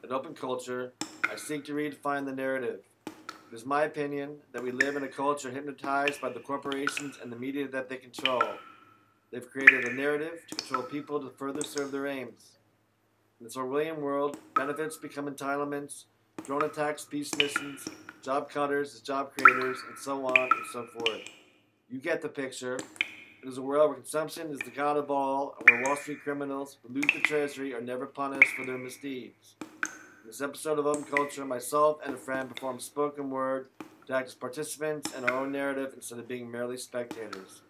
At Open Culture, I seek to redefine the narrative. It is my opinion that we live in a culture hypnotized by the corporations and the media that they control. They've created a narrative to control people to further serve their aims. In this Orwellian world, benefits become entitlements, drone attacks peace missions, job cutters as job creators, and so on and so forth. You get the picture. It is a world where consumption is the god of all, and where Wall Street criminals who loot the treasury are never punished for their misdeeds. In this episode of Open Culture, myself and a friend perform spoken word to act as participants in our own narrative instead of being merely spectators.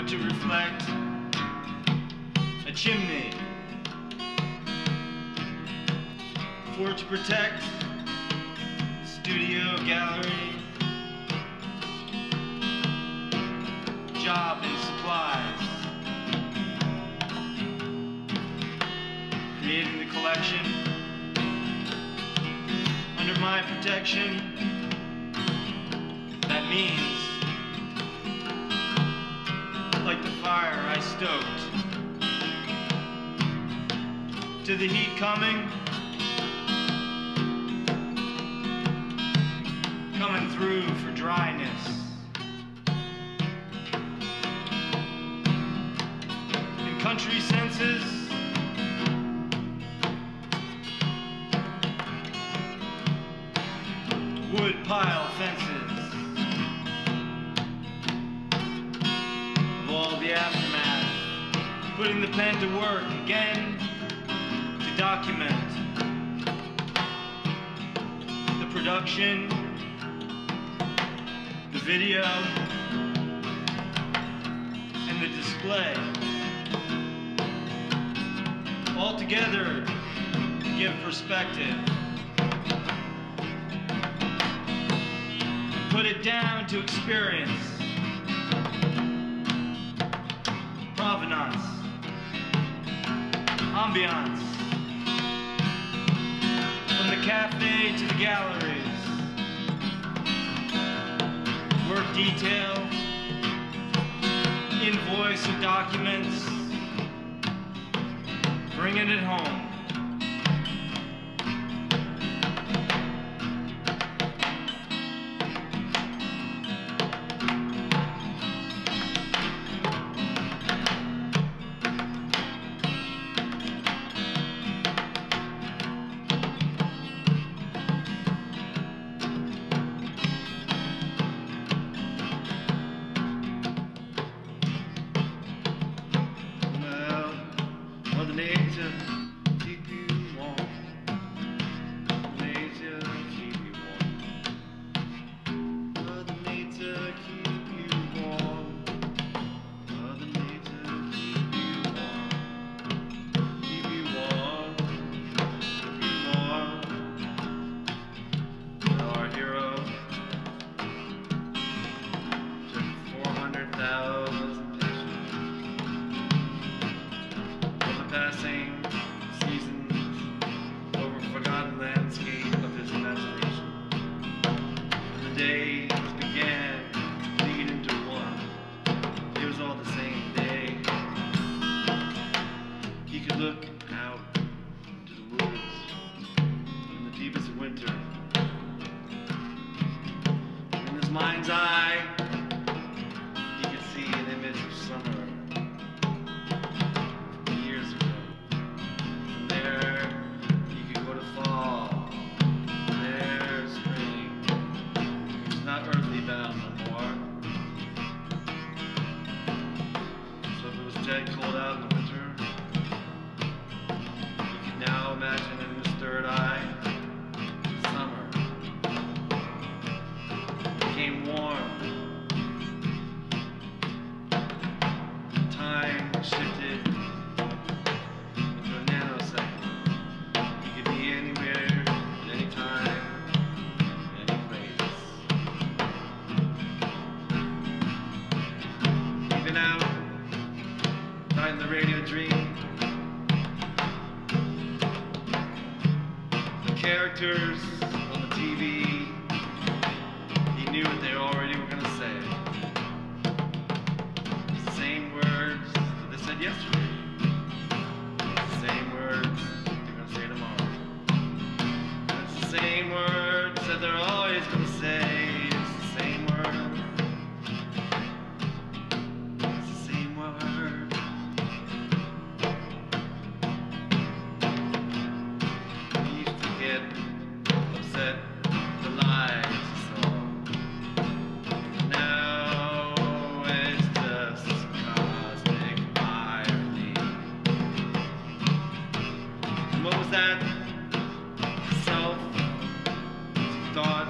To reflect a chimney, for to protect studio, gallery, job and supplies, creating the collection under my protection. That means like the fire I stoked, to the heat coming through for dryness, in country senses, wood pile fences, all the aftermath, putting the pen to work again to document production, the video, and the display. All together give perspective. Put it down to experience. Provenance. Ambiance. From the cafe to the galleries. Work detail. Invoice and documents. Bringing it home. Mother Nature, keep you warm. Mother Nature, keep you warm. Mother Nature, keep you warm. Mother Nature, keep you warm. Keep you warm. Keep you warm. Our hero took 400,000 passing seasons over forgotten landscape of his imagination. And the days began to bleed into one. It was all the same day. He could look out to the woods in the deepest of winter. In his mind's eye, he could see an image of summer. Dead cold out in the winter. You can now imagine in his third eye, summer became warm. Time shifted into a nanosecond. He could be anywhere, at any time, any place. Even out in the radio dream, the characters on the TV, he knew what they already were going to say. It's the same words that they said yesterday. It's the same words they're going to say tomorrow. And it's the same words that they're always going to say. It's the same words. It's the same words. Upset the lies he saw. Now it's just cosmic irony. And what was that? Self thought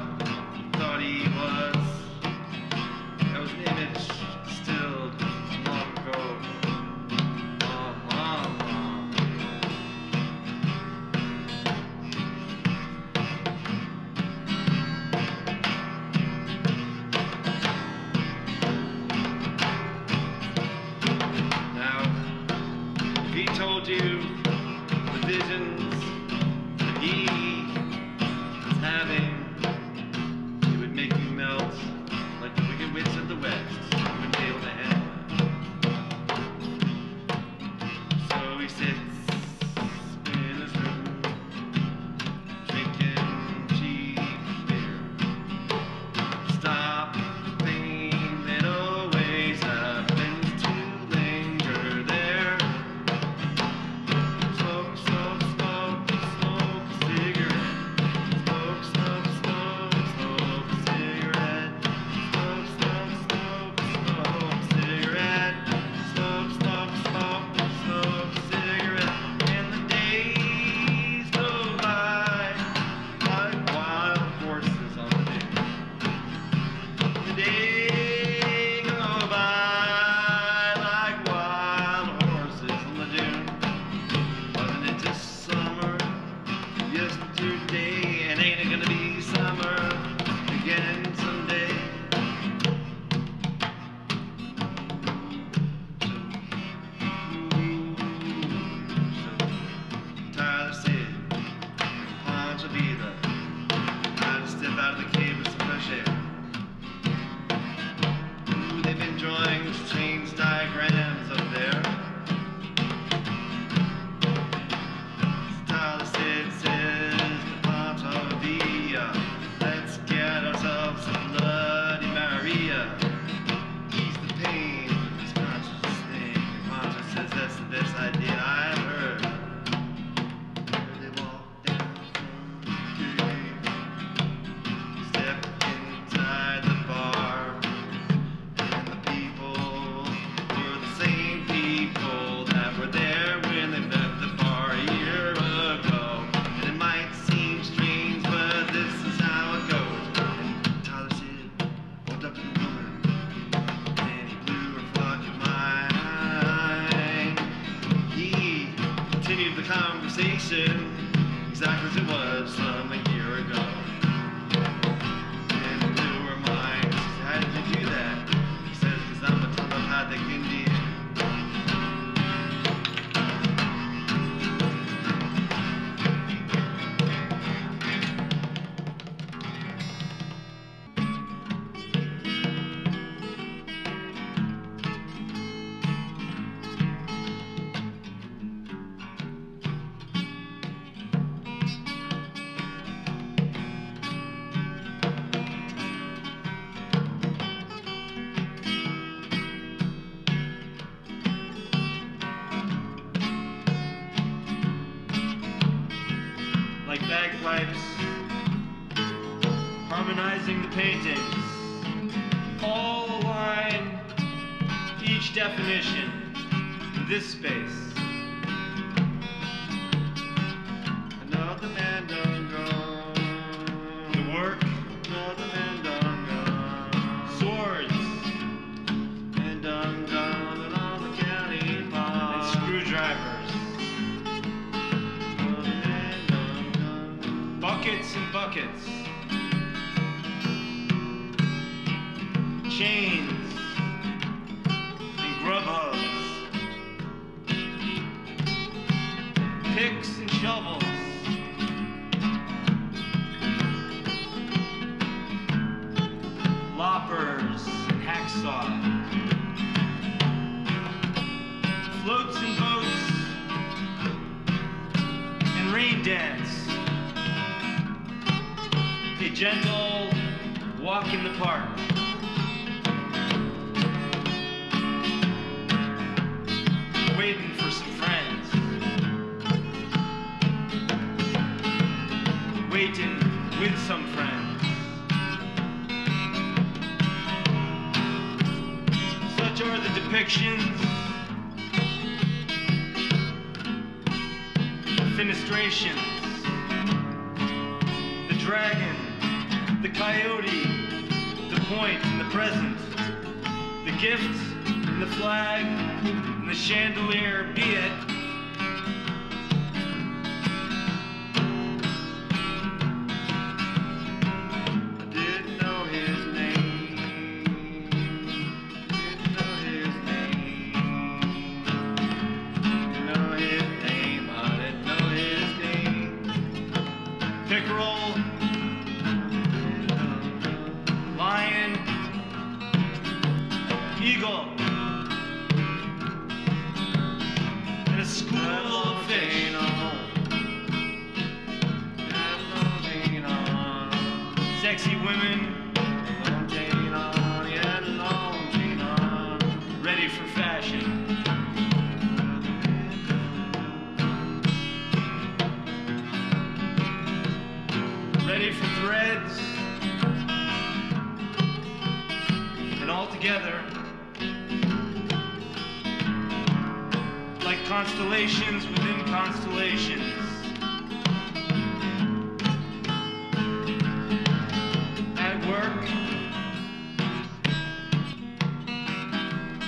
conversation exactly as it was from a year ago. And it blew her mind. She said, how did you do that? He says, because I'm a telepathic Indian. Like bagpipes, harmonizing the paintings, all align each definition in this space. Another man done gone. The work, Another man done gone. swords, And done gone along the county and park. screwdrivers, Another man done gone. buckets and buckets, chains and grub hose, picks and shovels, loppers and hacksaw, floats and boats and rain dance. A gentle walk in the park. Waiting for some friends. Waiting with some friends. Such are the depictions. Fenestrations. The dragon. The coyote, the point and the present, the gift and the flag and the chandelier, be it. I didn't know his name. Didn't know his name. Didn't know his name. I didn't know his name. Pickerel, lion, eagle, and a school of fish. Sexy women, ready for fashion. Ready for threads, and all together, like constellations within constellations. At work,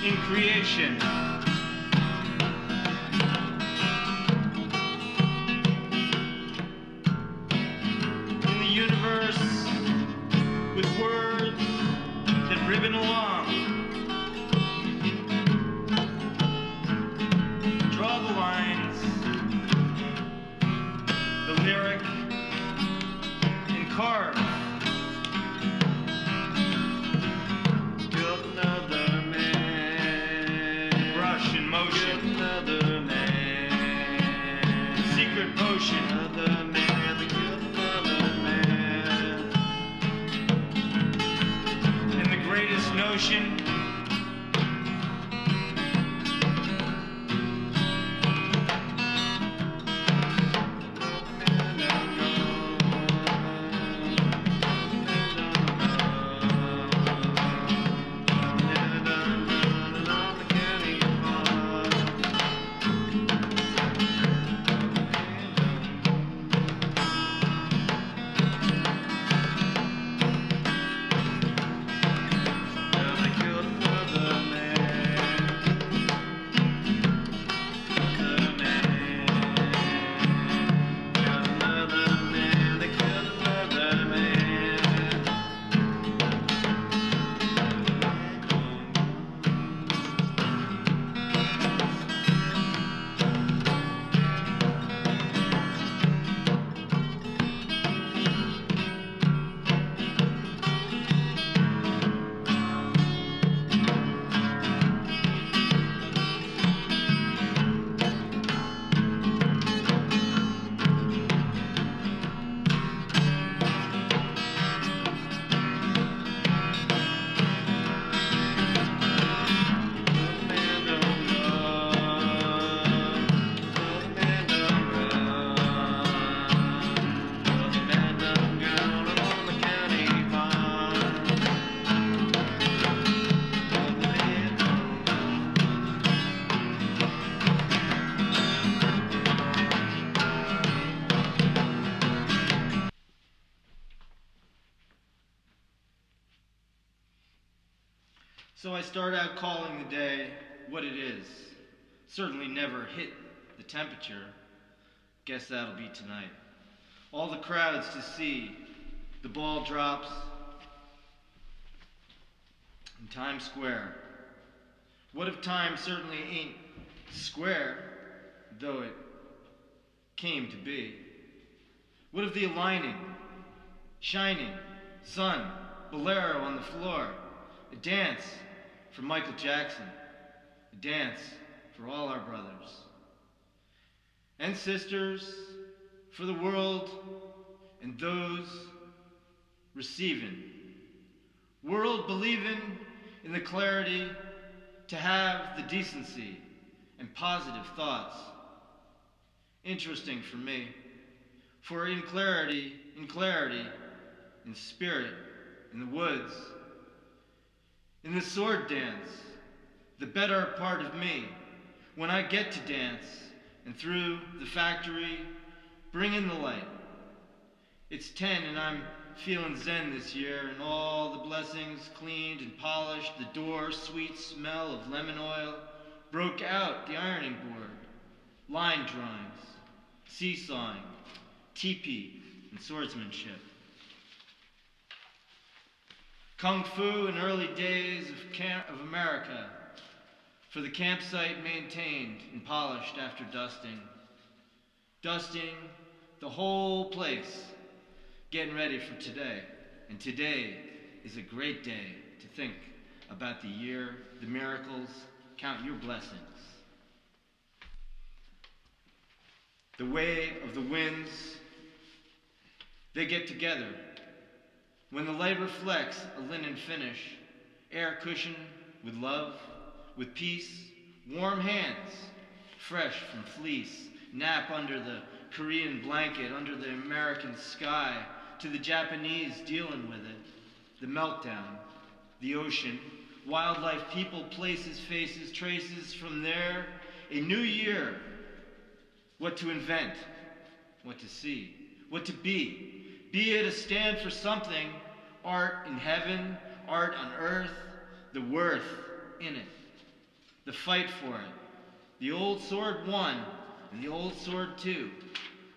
in creation. In the universe, with words that ribbon along. Draw the lines, the lyric, and carve. Killed another man. Brush in motion. Killed another man. Secret potion. Another man. They killed another man. And the greatest notion. They killed So I start out calling the day what it is. Certainly never hit the temperature. Guess that'll be tonight. All the crowds to see. The ball drops in Times Square. What if time certainly ain't square, though it came to be? What if the aligning, shining, sun, bolero on the floor, a dance for Michael Jackson, a dance for all our brothers and sisters, for the world and those receiving. World believing in the clarity to have the decency and positive thoughts. Interesting for me, for in clarity, in spirit, in the woods, in the sword dance, the better part of me, when I get to dance, and through the factory, bring in the light. It's 10 and I'm feeling zen this year, and all the blessings cleaned and polished, the door, sweet smell of lemon oil, broke out the ironing board, line drawings, seesawing, teepee, and swordsmanship. Kung Fu in early days of America, for the campsite maintained and polished after dusting. Dusting the whole place, getting ready for today. And today is a great day to think about the year, the miracles, count your blessings. The way of the winds, they get together. When the light reflects a linen finish, air cushioned with love, with peace, warm hands, fresh from fleece, nap under the Korean blanket, under the American sky, to the Japanese dealing with it, the meltdown, the ocean, wildlife, people, places, faces, traces from there, a new year, what to invent, what to see, what to be it a stand for something, art in heaven, art on earth, the worth in it, the fight for it. The old sword won, and the old sword too,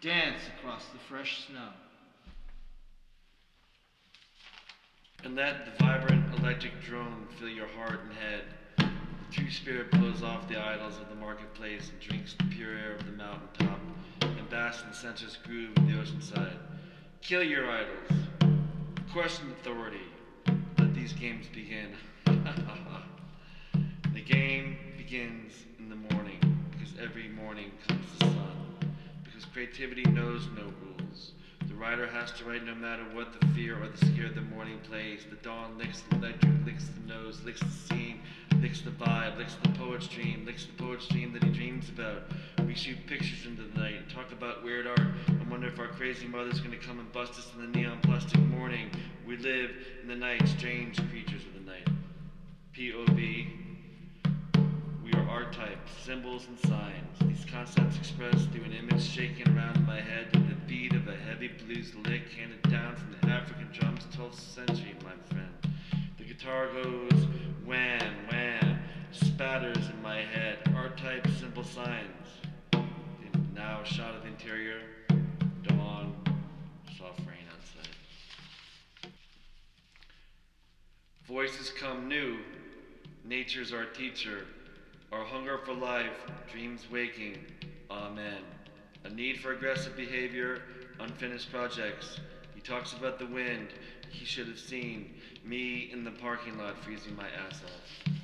dance across the fresh snow. And let the vibrant electric drone fill your heart and head. The true spirit blows off the idols of the marketplace and drinks the pure air of the mountaintop and basks in the sensuous groove of the oceanside. Kill your idols. Question authority. Let these games begin. The game begins in the morning, because every morning comes the sun. Because creativity knows no rules. The writer has to write no matter what the fear or the scare the morning plays. The dawn licks the electric, licks the nose, licks the scene, licks the vibe, licks the poet's dream that he dreams about. We shoot pictures into the night and talk about weird art and wonder if our crazy mother's gonna come and bust us in the neon plastic morning. We live in the night, strange creatures of the night. POV. We are archetypes, symbols, and signs. These concepts expressed through an image shaking around in my head to the beat of a heavy blues lick handed down from the African drums, 12th century, my friend. The guitar goes wham, wham, spatters in my head. Archetypes, simple signs. And now a shot of the interior, dawn, soft rain outside. Voices come new. Nature's our teacher. Our hunger for life, dreams waking, amen. A need for aggressive behavior, unfinished projects. He talks about the wind, he should have seen me in the parking lot freezing my ass off.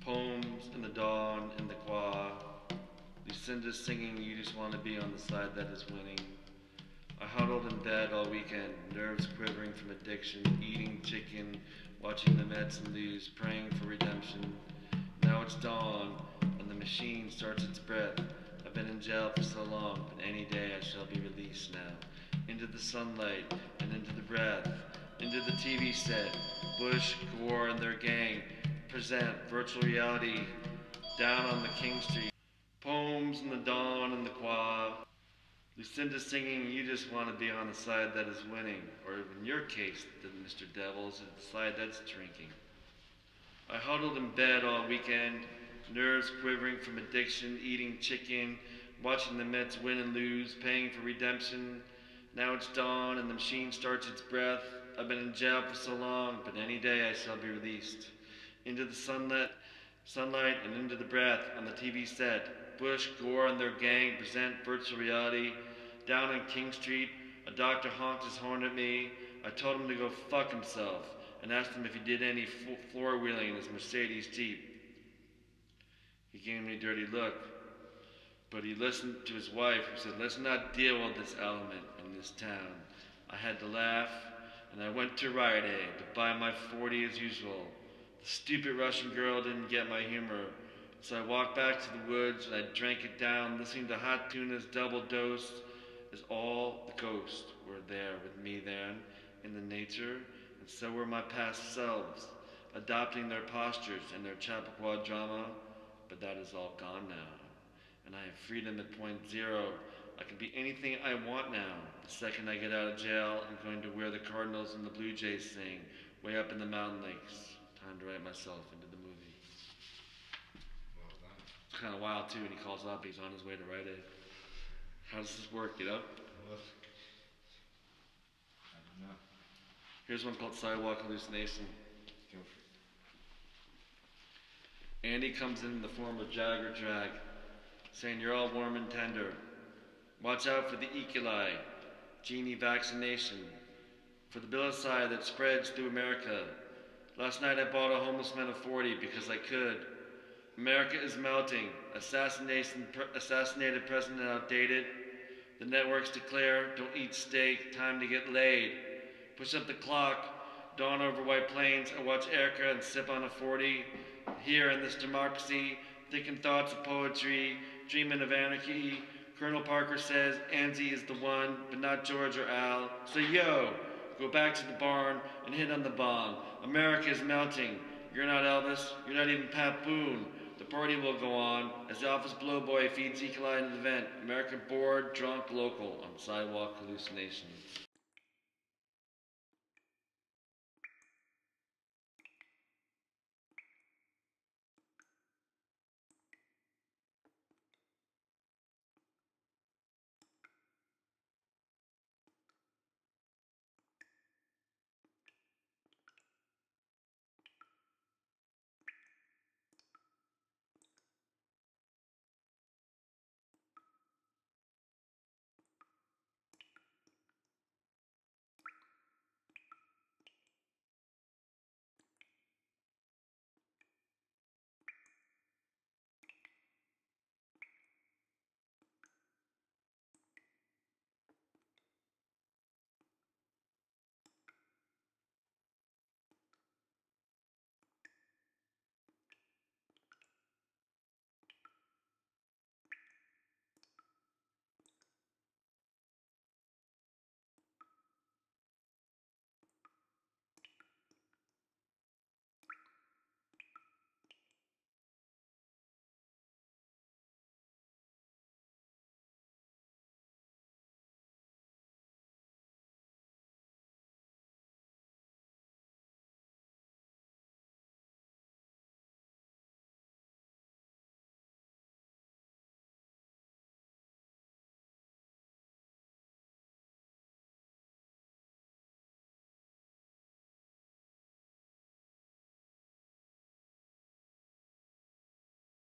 Poems in the dawn, in the qua. Lucinda singing You Just Want to Be on the Side That Is Winning. I huddled in bed all weekend, nerves quivering from addiction, eating chicken, watching the Mets lose, praying for redemption. Now it's dawn, and the machine starts its breath. I've been in jail for so long, but any day I shall be released now. Into the sunlight, and into the breath, into the TV set. Bush, Gore, and their gang present virtual reality down on the King Street. Poems in the dawn and the qua. Lucinda's singing, you just want to be on the side that is winning, or in your case, Mr. Devils, the side that's drinking. I huddled in bed all weekend, nerves quivering from addiction, eating chicken, watching the Mets win and lose, paying for redemption. Now it's dawn and the machine starts its breath. I've been in jail for so long, but any day I shall be released. Into the sunlight and into the breath on the TV set. Bush, Gore, and their gang present virtual reality. Down on King Street, a doctor honked his horn at me. I told him to go fuck himself and asked him if he did any floor wheeling in his Mercedes Jeep. He gave me a dirty look, but he listened to his wife, who said, let's not deal with this element in this town. I had to laugh, and I went to Rite Aid to buy my 40 as usual. The stupid Russian girl didn't get my humor, so I walked back to the woods and I drank it down, listening to Hot Tuna's Double Dose, as all the ghosts were there with me then, in the nature, and so were my past selves, adopting their postures and their Chappaqua drama, but that is all gone now. And I have freedom at point zero. I can be anything I want now. The second I get out of jail, I'm going to wear the Cardinals and the Blue Jays sing, way up in the mountain lakes. Time to write myself into the movie. Well done. It's kind of wild too, and he calls up, he's on his way to Rite Aid. How does this work, you know? Well, I don't know. Here's one called Sidewalk Hallucination. Go for it. Andy comes in the form of Jagger Drag, saying you're all warm and tender. Watch out for the E. coli, genie vaccination, for the billicide that spreads through America. Last night I bought a homeless man of 40 because I could. America is melting. Assassinated president outdated. The networks declare, don't eat steak, time to get laid. Push up the clock, dawn over White Plains, I watch Erica and sip on a 40. Here in this democracy, thinking thoughts of poetry, dreaming of anarchy. Colonel Parker says Angie is the one, but not George or Al. So yo, go back to the barn and hit on the bomb. America is melting. You're not Elvis, you're not even Pat Boone. The party will go on as the office blowboy feeds E. coli into the vent. America bored, drunk, local on Sidewalk Hallucinations.